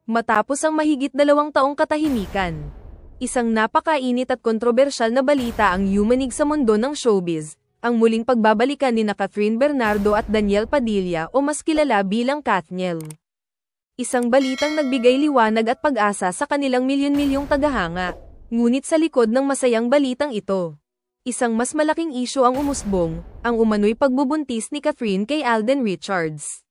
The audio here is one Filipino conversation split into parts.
Matapos ang mahigit 2 taong katahimikan, isang napakainit at kontrobersyal na balita ang yumanig sa mundo ng showbiz, ang muling pagbabalikan ni Catherine Bernardo at Daniel Padilla o mas kilala bilang Katniel. Isang balitang nagbigay liwanag at pag-asa sa kanilang milyon-milyong tagahanga. Ngunit sa likod ng masayang balitang ito, isang mas malaking isyu ang umusbong, ang umano'y pagbubuntis ni Catherine kay Alden Richards.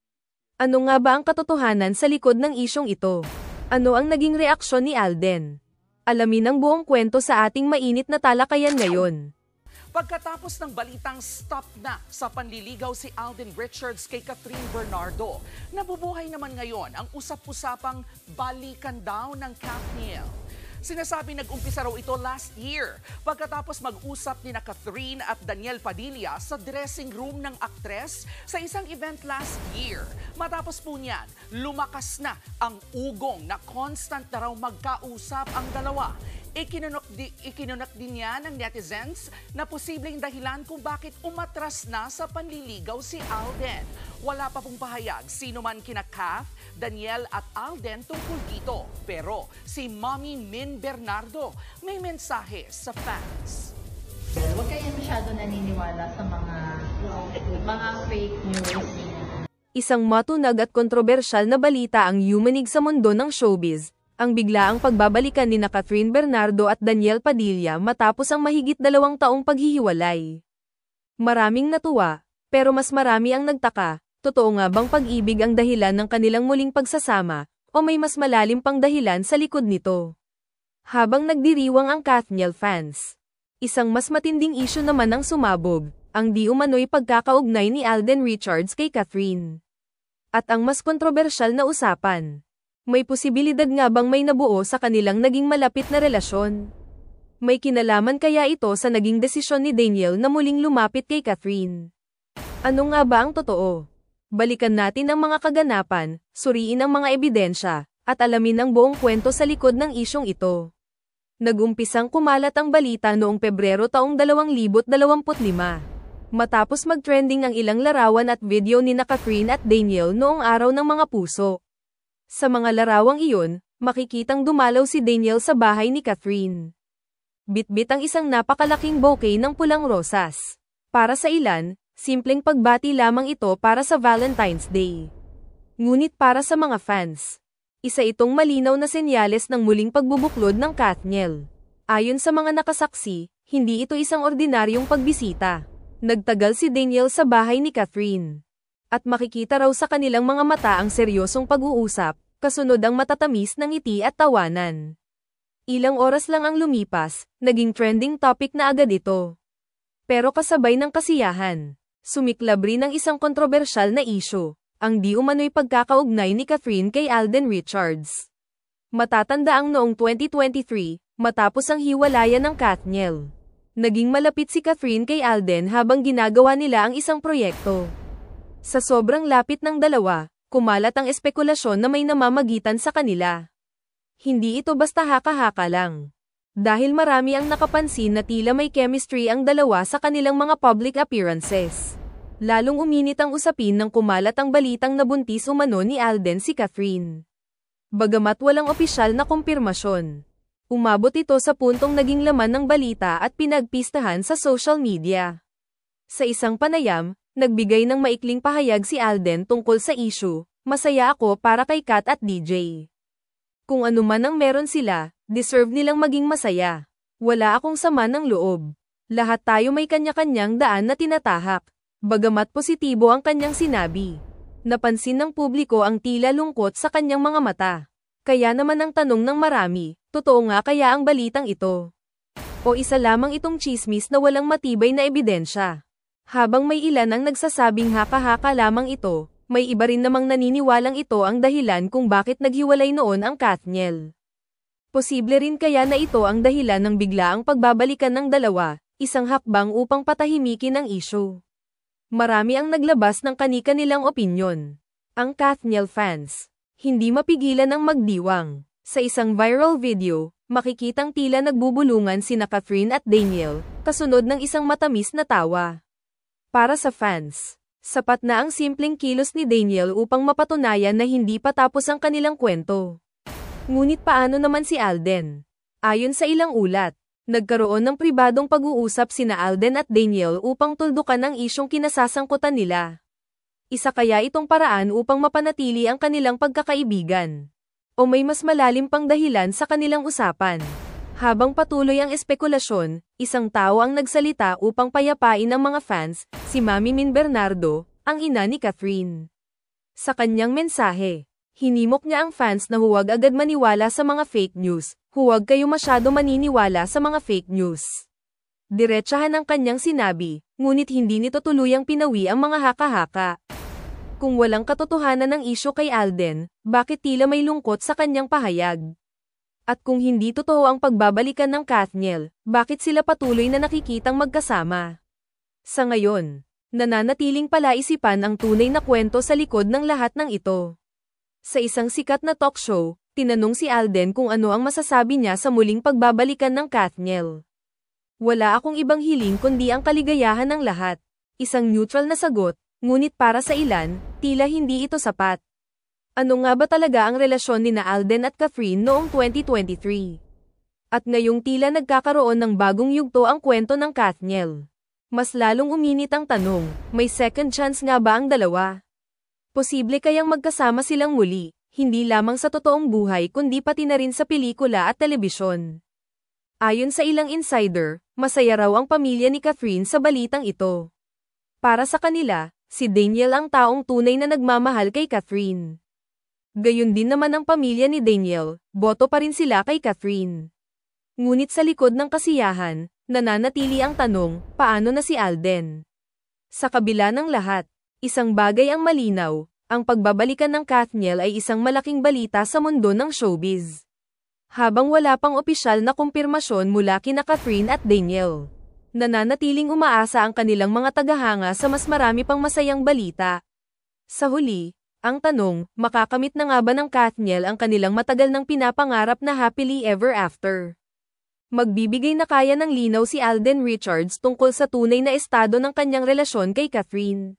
Ano nga ba ang katotohanan sa likod ng isyong ito? Ano ang naging reaksyon ni Alden? Alamin ang buong kwento sa ating mainit na talakayan ngayon. Pagkatapos ng balitang stop na sa panliligaw si Alden Richards kay Catherine Bernardo, nabubuhay naman ngayon ang usap-usapang balikan daw ng Katniel. Sinasabi nag-umpisa raw ito last year pagkatapos mag-usap ni Catherine at Daniel Padilla sa dressing room ng aktres sa isang event last year. Matapos po niyan, lumakas na ang ugong na constant na raw magkausap ang dalawa. Ikinunok din niya ng netizens na posibleng dahilan kung bakit umatras na sa panliligaw si Alden. Wala pa pong pahayag sino man kina Kath, Daniel at Alden tungkol dito. Pero si Mommy Min Bernardo may mensahe sa fans. Huwag kayo masyado naniniwala sa mga fake news. Isang matunag at kontrobersyal na balita ang yumanig sa mundo ng showbiz. Ang biglaang pagbabalikan ni Catherine Bernardo at Daniel Padilla matapos ang mahigit 2 taong paghihiwalay. Maraming natuwa, pero mas marami ang nagtaka. Totoo nga bang pag-ibig ang dahilan ng kanilang muling pagsasama, o may mas malalim pang dahilan sa likod nito? Habang nagdiriwang ang Katniel fans, isang mas matinding isyu naman ang sumabog, ang di umano'y pagkakaugnay ni Alden Richards kay Catherine. At ang mas kontrobersyal na usapan, may posibilidad nga bang may nabuo sa kanilang naging malapit na relasyon? May kinalaman kaya ito sa naging desisyon ni Daniel na muling lumapit kay Catherine? Ano nga ba ang totoo? Balikan natin ang mga kaganapan, suriin ang mga ebidensya, at alamin ang buong kwento sa likod ng isyong ito. Nag-umpisang kumalat ang balita noong Pebrero taong 2025. Matapos mag-trending ang ilang larawan at video ni Catherine at Daniel noong araw ng mga puso. Sa mga larawang iyon, makikitang dumalaw si Daniel sa bahay ni Catherine. Bitbit ang isang napakalaking bouquet ng pulang rosas. Para sa ilan, simpleng pagbati lamang ito para sa Valentine's Day. Ngunit para sa mga fans, isa itong malinaw na senyales ng muling pagbubuklod ng Katniel. Ayon sa mga nakasaksi, hindi ito isang ordinaryong pagbisita. Nagtagal si Daniel sa bahay ni Catherine. At makikita raw sa kanilang mga mata ang seryosong pag-uusap, kasunod ang matatamis ng ngiti at tawanan. Ilang oras lang ang lumipas, naging trending topic na agad ito. Pero kasabay ng kasiyahan, sumiklab rin ang isang kontrobersyal na isyu, ang di umano'y pagkakaugnay ni Catherine kay Alden Richards. Matatanda ang noong 2023, matapos ang hiwalayan ng Katniel. Naging malapit si Catherine kay Alden habang ginagawa nila ang isang proyekto. Sa sobrang lapit ng dalawa, kumalat ang espekulasyon na may namamagitan sa kanila. Hindi ito basta haka-haka lang. Dahil marami ang nakapansin na tila may chemistry ang dalawa sa kanilang mga public appearances. Lalong uminit ang usapin nang kumalat ang balitang nabuntis umano ni Alden si Catherine. Bagamat walang opisyal na kumpirmasyon, umabot ito sa puntong naging laman ng balita at pinagpistahan sa social media. Sa isang panayam, nagbigay ng maikling pahayag si Alden tungkol sa issue, "Masaya ako para kay Kat at DJ. Kung ano man ang meron sila, deserve nilang maging masaya. Wala akong sama ng loob. Lahat tayo may kanya-kanyang daan na tinatahak." Bagamat positibo ang kanyang sinabi, napansin ng publiko ang tila lungkot sa kanyang mga mata. Kaya naman ang tanong ng marami, totoo nga kaya ang balitang ito? O isa lamang itong tsismis na walang matibay na ebidensya? Habang may ilan ang nagsasabing haka-haka lamang ito, may iba rin namang naniniwalang ito ang dahilan kung bakit naghiwalay noon ang Katniel. Posible rin kaya na ito ang dahilan ng biglaang pagbabalikan ng dalawa, isang hakbang upang patahimikin ang issue. Marami ang naglabas ng kani-kanilang opinyon. Ang Katniel fans, hindi mapigilan ang magdiwang. Sa isang viral video, makikitang tila nagbubulungan sina Catherine at Daniel, kasunod ng isang matamis na tawa. Para sa fans, sapat na ang simpleng kilos ni Daniel upang mapatunayan na hindi pa tapos ang kanilang kwento. Ngunit paano naman si Alden? Ayon sa ilang ulat, nagkaroon ng pribadong pag-uusap sina Alden at Daniel upang tuldukan ang isyong kinasasangkutan nila. Isa kaya itong paraan upang mapanatili ang kanilang pagkakaibigan? O may mas malalim pang dahilan sa kanilang usapan? Habang patuloy ang espekulasyon, isang tao ang nagsalita upang payapain ang mga fans, si Mami Min Bernardo, ang ina ni Catherine. Sa kanyang mensahe, hinimok niya ang fans na huwag agad maniwala sa mga fake news, huwag kayo masyado maniniwala sa mga fake news. Diretsahan ang kanyang sinabi, ngunit hindi nito tuluyang pinawi ang mga haka-haka. Kung walang katotohanan ng isyu kay Alden, bakit tila may lungkot sa kanyang pahayag? At kung hindi totoo ang pagbabalikan ng Kathniel, bakit sila patuloy na nakikitang magkasama? Sa ngayon, nananatiling palaisipan ang tunay na kwento sa likod ng lahat ng ito. Sa isang sikat na talk show, tinanong si Alden kung ano ang masasabi niya sa muling pagbabalikan ng Kathniel. Wala akong ibang hiling kundi ang kaligayahan ng lahat. Isang neutral na sagot, ngunit para sa ilan, tila hindi ito sapat. Ano nga ba talaga ang relasyon ni Alden at Catherine noong 2023? At ngayong tila nagkakaroon ng bagong yugto ang kwento ng Kathniel. Mas lalong uminit ang tanong, may second chance nga ba ang dalawa? Posible kayang magkasama silang muli, hindi lamang sa totoong buhay kundi pati na rin sa pelikula at telebisyon. Ayon sa ilang insider, masaya raw ang pamilya ni Catherine sa balitang ito. Para sa kanila, si Daniel ang taong tunay na nagmamahal kay Catherine. Gayun din naman ang pamilya ni Daniel, boto pa rin sila kay Catherine. Ngunit sa likod ng kasiyahan, nananatili ang tanong, paano na si Alden? Sa kabila ng lahat, isang bagay ang malinaw, ang pagbabalikan ng Kathniel ay isang malaking balita sa mundo ng showbiz. Habang wala pang opisyal na kumpirmasyon mula kina Catherine at Daniel, nananatiling umaasa ang kanilang mga tagahanga sa mas marami pang masayang balita. Sa huli, ang tanong, makakamit na nga ba ng Kathniel ang kanilang matagal nang pinapangarap na happily ever after? Magbibigay na kaya ng linaw si Alden Richards tungkol sa tunay na estado ng kanyang relasyon kay Catherine.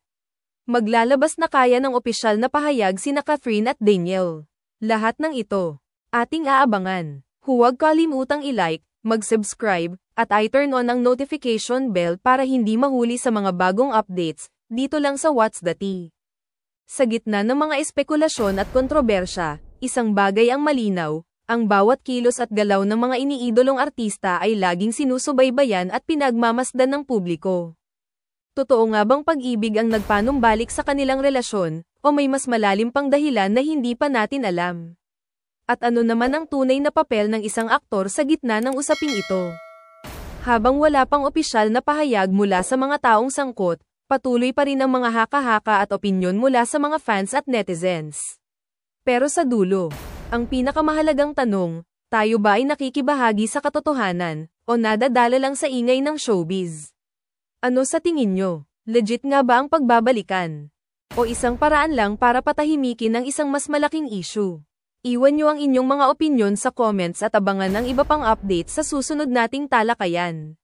Maglalabas na kaya ng opisyal na pahayag sina Catherine at Daniel. Lahat ng ito, ating aabangan. Huwag kalimutang i-like, mag-subscribe, at i-turn on ang notification bell para hindi mahuli sa mga bagong updates, dito lang sa What's the Tea. Sa gitna ng mga espekulasyon at kontrobersya, isang bagay ang malinaw, ang bawat kilos at galaw ng mga iniidolong artista ay laging sinusubaybayan at pinagmamasdan ng publiko. Totoo nga bang pag-ibig ang nagpanumbalik sa kanilang relasyon, o may mas malalim pang dahilan na hindi pa natin alam? At ano naman ang tunay na papel ng isang aktor sa gitna ng usaping ito? Habang wala pang opisyal na pahayag mula sa mga taong sangkot, patuloy pa rin ang mga haka-haka at opinyon mula sa mga fans at netizens. Pero sa dulo, ang pinakamahalagang tanong, tayo ba ay nakikibahagi sa katotohanan, o nadadala lang sa ingay ng showbiz? Ano sa tingin nyo? Legit nga ba ang pagbabalikan? O isang paraan lang para patahimikin ang isang mas malaking issue? Iwan nyo ang inyong mga opinyon sa comments at abangan ang iba pang updates sa susunod nating talakayan.